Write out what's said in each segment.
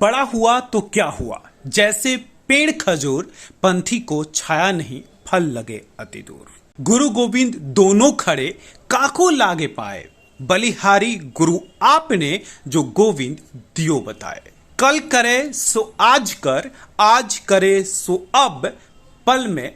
बड़ा हुआ तो क्या हुआ, जैसे पेड़ खजूर, पंथी को छाया नहीं फल लगे अति दूर। गुरु गोविंद दोनों खड़े, काको लागे पाए, बलिहारी गुरु आपने जो गोविंद दियो बताए। कल करे सो आज कर, आज करे सो अब, पल में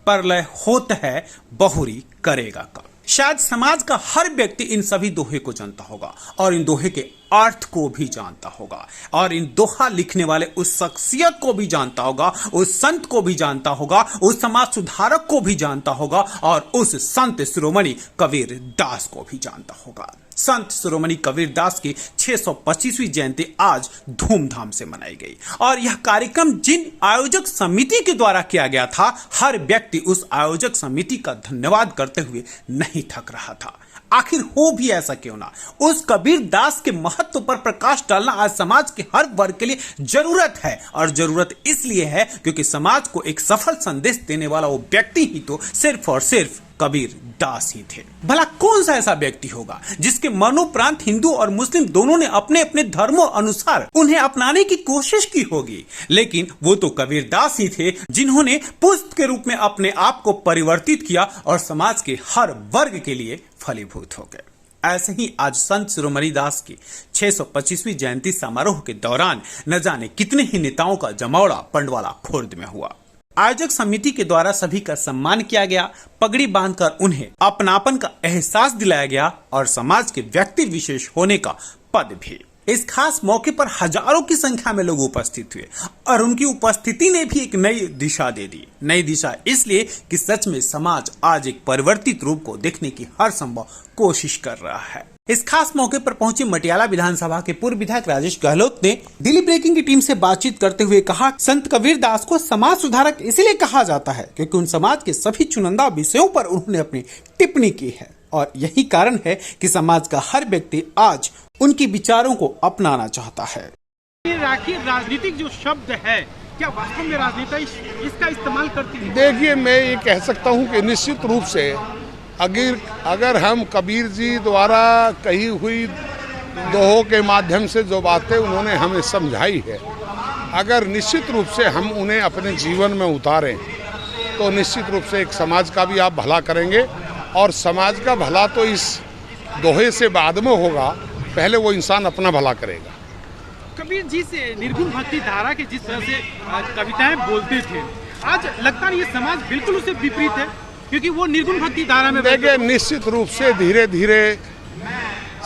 प्रलय होता है, बहुरी करेगा कब। शायद समाज का हर व्यक्ति इन सभी दोहे को जानता होगा और इन दोहे के अर्थ को भी जानता होगा और इन दोहा लिखने वाले उस शख्सियत को भी जानता होगा, उस संत को भी जानता होगा, उस समाज सुधारक को भी जानता होगा और उस संत शिरोमणि कबीर दास को भी जानता होगा। संत शिरोमणि कबीर दास की 625वीं जयंती आज धूमधाम से मनाई गई और यह कार्यक्रम जिन आयोजक समिति के द्वारा किया गया था, हर व्यक्ति उस आयोजक समिति का धन्यवाद करते हुए नहीं थक रहा था। आखिर हो भी ऐसा क्यों ना, उस कबीर दास के महत्व पर प्रकाश डालना आज समाज के हर वर्ग के लिए जरूरत है और जरूरत इसलिए है क्योंकि समाज को एक सफल संदेश देने वाला वो व्यक्ति ही तो सिर्फ और सिर्फ कबीर दास ही थे। भला कौन सा ऐसा व्यक्ति होगा जिसके मनोप्रांत हिंदू और मुस्लिम दोनों ने अपने अपने धर्मों अनुसार उन्हें अपनाने की कोशिश की होगी, लेकिन वो तो कबीर दास ही थे जिन्होंने पुष्प के रूप में अपने आप को परिवर्तित किया और समाज के हर वर्ग के लिए फलीभूत हो गए। ऐसे ही आज संत शिरोमणि दास की 625वीं जयंती समारोह के दौरान न जाने कितने ही नेताओं का जमावड़ा पंडवाला खुर्द में हुआ। आयोजक समिति के द्वारा सभी का सम्मान किया गया, पगड़ी बांधकर उन्हें अपनापन का एहसास दिलाया गया और समाज के व्यक्ति विशेष होने का पद भी। इस खास मौके पर हजारों की संख्या में लोग उपस्थित हुए और उनकी उपस्थिति ने भी एक नई दिशा दे दी। नई दिशा इसलिए कि सच में समाज आज एक परिवर्तित रूप को देखने की हर संभव कोशिश कर रहा है। इस खास मौके पर पहुंचे मटियाला विधानसभा के पूर्व विधायक राजेश गहलोत ने दिल्ली ब्रेकिंग की टीम से बातचीत करते हुए कहा, संत कबीर दास को समाज सुधारक इसलिए कहा जाता है क्योंकि उन समाज के सभी चुनिंदा विषयों पर उन्होंने अपनी टिप्पणी की है और यही कारण है कि समाज का हर व्यक्ति आज उनके विचारों को अपनाना चाहता है। राजनीतिक जो शब्द है, क्या वास्तव में राजनेता इसका इस्तेमाल करती है? देखिए, मैं ये कह सकता हूँ कि निश्चित रूप से अगर हम कबीर जी द्वारा कही हुई दोहों के माध्यम से जो बातें उन्होंने हमें समझाई है, अगर निश्चित रूप से हम उन्हें अपने जीवन में उतारें तो निश्चित रूप से एक समाज का भी आप भला करेंगे और समाज का भला तो इस दोहे से बाद में होगा, पहले वो इंसान अपना भला करेगा। कबीर जी से निर्गुण भक्ति धारा के जिस तरह से कविताएं बोलते थे, आज लगता है ये समाज बिल्कुल उससे विपरीत है क्योंकि वो निर्गुण भक्ति धारा में देखिए, निश्चित रूप से धीरे धीरे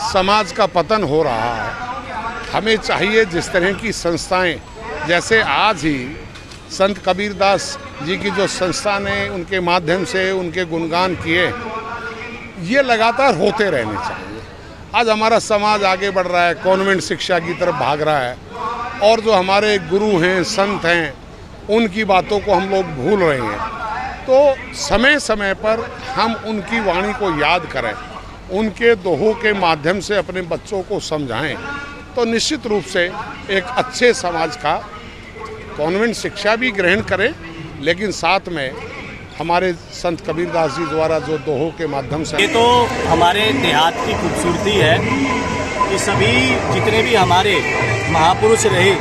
समाज का पतन हो रहा है। हमें चाहिए जिस तरह की संस्थाएं, जैसे आज ही संत कबीर दास जी की जो संस्था ने उनके माध्यम से उनके गुणगान किए, ये लगातार होते रहने चाहिए। आज हमारा समाज आगे बढ़ रहा है, कॉन्वेंट शिक्षा की तरफ भाग रहा है और जो हमारे गुरु हैं, संत हैं, उनकी बातों को हम लोग भूल रहे हैं। तो समय समय पर हम उनकी वाणी को याद करें, उनके दोहों के माध्यम से अपने बच्चों को समझाएं, तो निश्चित रूप से एक अच्छे समाज का कॉन्वेंट शिक्षा भी ग्रहण करें, लेकिन साथ में हमारे संत कबीर दास जी द्वारा जो दोहों के माध्यम से। ये तो हमारे देहात की खूबसूरती है कि सभी जितने भी हमारे महापुरुष रहे,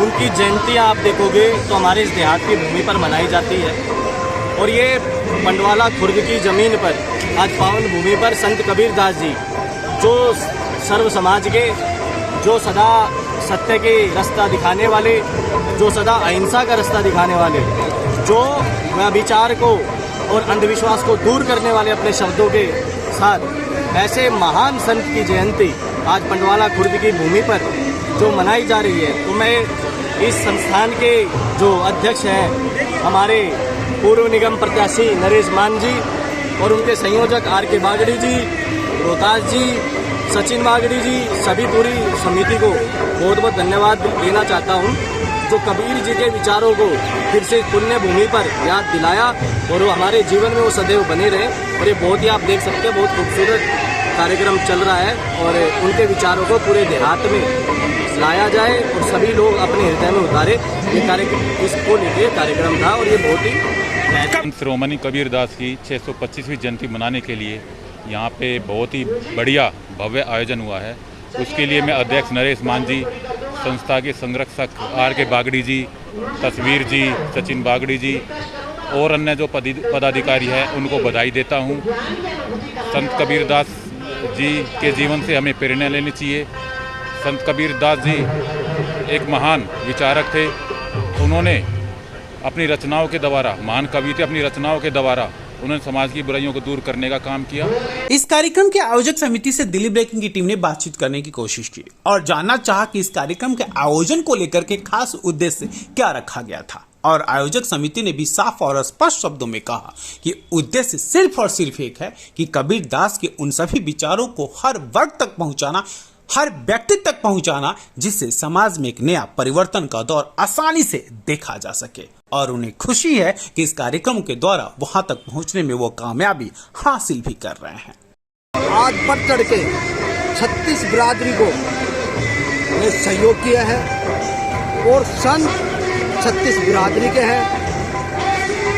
उनकी जयंतियाँ आप देखोगे तो हमारे इस देहात की भूमि पर मनाई जाती है और ये पंडवाला खुर्द की ज़मीन पर आज पावन भूमि पर संत कबीर दास जी जो सर्व समाज के, जो सदा सत्य के रास्ता दिखाने वाले, जो सदा अहिंसा का रास्ता दिखाने वाले, जो व्यभिचार को और अंधविश्वास को दूर करने वाले अपने शब्दों के साथ, ऐसे महान संत की जयंती आज पंडवाला खुर्द की भूमि पर जो मनाई जा रही है, तो मैं इस संस्थान के जो अध्यक्ष हैं हमारे पूर्व निगम प्रत्याशी नरेश मान जी और उनके संयोजक आर.के. बागड़ी जी, रोहतास जी, सचिन बागड़ी जी, सभी पूरी समिति को बहुत बहुत धन्यवाद देना चाहता हूं, जो कबीर जी के विचारों को फिर से पुण्य भूमि पर याद दिलाया और वो हमारे जीवन में वो सदैव बने रहे। और ये बहुत ही आप देख सकते हैं, बहुत खूबसूरत कार्यक्रम चल रहा है और उनके विचारों को पूरे देहात में लाया जाए और सभी लोग अपने हृदय में उतारे। ये कार्यक्रम इसको लेकर कार्यक्रम था और ये बहुत ही शिरोमणि कबीर दास की 625वीं जयंती मनाने के लिए यहाँ पे बहुत ही बढ़िया भव्य आयोजन हुआ है। उसके लिए मैं अध्यक्ष नरेश मान जी, संस्था के संरक्षक आर के बागड़ी जी, तस्वीर जी, सचिन बागड़ी जी और अन्य जो पदाधिकारी हैं उनको बधाई देता हूँ। संत कबीरदास जी के जीवन से हमें प्रेरणा लेनी चाहिए। संत कबीरदास जी एक महान विचारक थे। उन्होंने अपनी रचनाओं के द्वारा, महान कवि थे, अपनी रचनाओं के द्वारा उन्होंने समाज की बुराइयों को दूर करने का काम किया। इस कार्यक्रम के आयोजक समिति से दिल्ली ब्रेकिंग की टीम ने बातचीत करने की कोशिश की और जानना चाहा कि इस कार्यक्रम के आयोजन को लेकर के खास उद्देश्य क्या रखा गया था। और आयोजक समिति ने भी साफ और स्पष्ट शब्दों में कहा कि उद्देश्य सिर्फ और सिर्फ एक है कि कबीर दास के उन सभी विचारों को हर वर्ग तक पहुंचाना, हर व्यक्ति तक पहुंचाना, जिससे समाज में एक नया परिवर्तन का दौर आसानी से देखा जा सके। और उन्हें खुशी है कि इस कार्यक्रम के द्वारा वहां तक पहुंचने में वो कामयाबी हासिल भी कर रहे हैं। आज बढ़ चढ़ के 36 बिरादरी को ने सहयोग किया है और संत 36 बिरादरी के हैं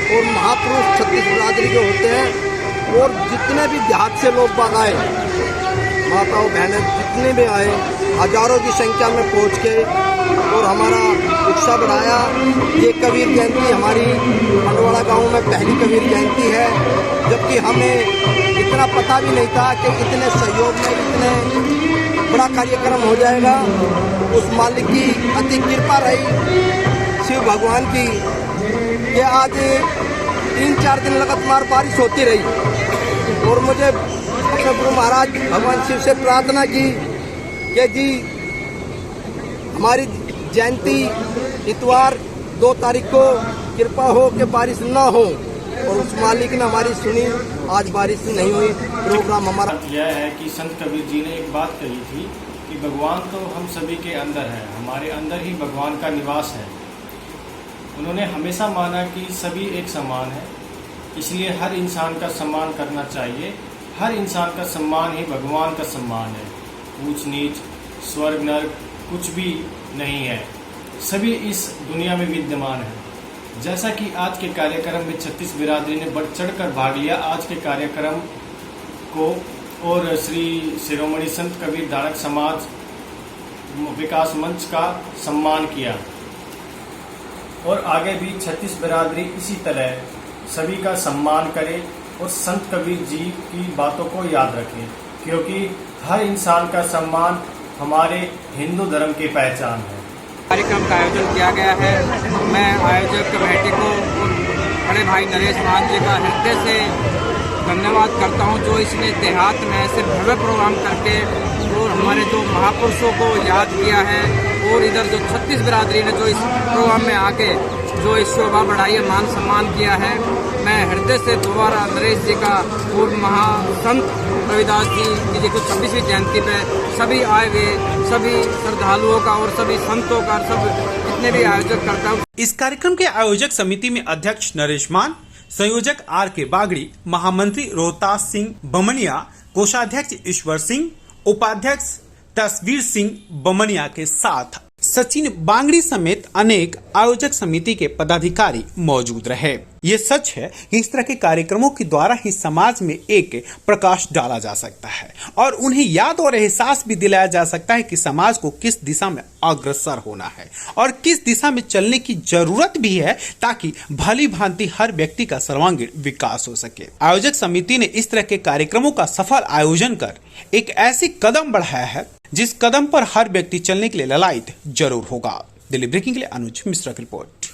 और महापुरुष 36 बिरादरी के होते हैं। और जितने भी देहात से लोग बाग आए, माताओं बहनें जितने भी आए, हजारों की संख्या में पहुंच के और हमारा उत्साह बढ़ाया। ये कबीर जयंती हमारी मंडवाड़ा गांव में पहली कबीर जयंती है, जबकि हमें इतना पता भी नहीं था कि इतने सहयोग में इतने बड़ा कार्यक्रम हो जाएगा। उस मालिक की अति कृपा रही, शिव भगवान की, कि आज 3-4 दिन लगातार बारिश होती रही। और मुझे गुरु महाराज भगवान शिव से प्रार्थना की कि जी हमारी जयंती इतवार 2 तारीख को कृपा हो कि बारिश ना हो, और उस मालिक ने हमारी सुनी। आज बारिश नहीं हुई। प्रोग्राम हमारा यह है कि संत कबीर जी ने एक बात कही थी कि भगवान तो हम सभी के अंदर है, हमारे अंदर ही भगवान का निवास है। उन्होंने हमेशा माना कि सभी एक समान है, इसलिए हर इंसान का सम्मान करना चाहिए। हर इंसान का सम्मान ही भगवान का सम्मान है। ऊंच नीच, स्वर्ग नर्क कुछ भी नहीं है, सभी इस दुनिया में विद्यमान है। जैसा कि आज के कार्यक्रम में 36 बिरादरी ने बढ़ चढ़कर भाग लिया आज के कार्यक्रम को, और श्री शिरोमणि संत कबीर धारक समाज विकास मंच का सम्मान किया। और आगे भी 36 बिरादरी इसी तरह सभी का सम्मान करे और संत कबीर जी की बातों को याद रखें, क्योंकि हर इंसान का सम्मान हमारे हिंदू धर्म की पहचान है। कार्यक्रम का आयोजन किया गया है। मैं आयोजक कमेटी को बड़े भाई नरेश मान जी का हृदय से धन्यवाद करता हूं, जो इसने देहात में ऐसे भव्य प्रोग्राम करके और हमारे जो महापुरुषों को याद किया है। और इधर जो 36 बिरादरी ने जो इस प्रोग्राम में आके जो इस शोभा बढ़ाई है, मान सम्मान किया है, मैं हृदय से दोबारा नरेश जी का और महासंत रविदास जी की जो 26वीं जयंती पे सभी आए हुए सभी श्रद्धालुओं का और सभी संतों का, सब जितने भी आयोजक करता हूँ। इस कार्यक्रम के आयोजक समिति में अध्यक्ष नरेश मान, संयोजक आर के बागड़ी, महामंत्री रोहतास सिंह बमनिया, कोषाध्यक्ष ईश्वर सिंह, उपाध्यक्ष तस्वीर सिंह बमनिया के साथ सचिन बांगड़ी समेत अनेक आयोजक समिति के पदाधिकारी मौजूद रहे। ये सच है कि इस तरह के कार्यक्रमों के द्वारा ही समाज में एक प्रकाश डाला जा सकता है और उन्हें याद और एहसास भी दिलाया जा सकता है कि समाज को किस दिशा में अग्रसर होना है और किस दिशा में चलने की जरूरत भी है, ताकि भली भांति हर व्यक्ति का सर्वांगीण विकास हो सके। आयोजक समिति ने इस तरह के कार्यक्रमों का सफल आयोजन कर एक ऐसी कदम बढ़ाया है जिस कदम पर हर व्यक्ति चलने के लिए ललायत जरूर होगा। दिल्ली ब्रेकिंग के लिए अनुज मिश्रा की रिपोर्ट।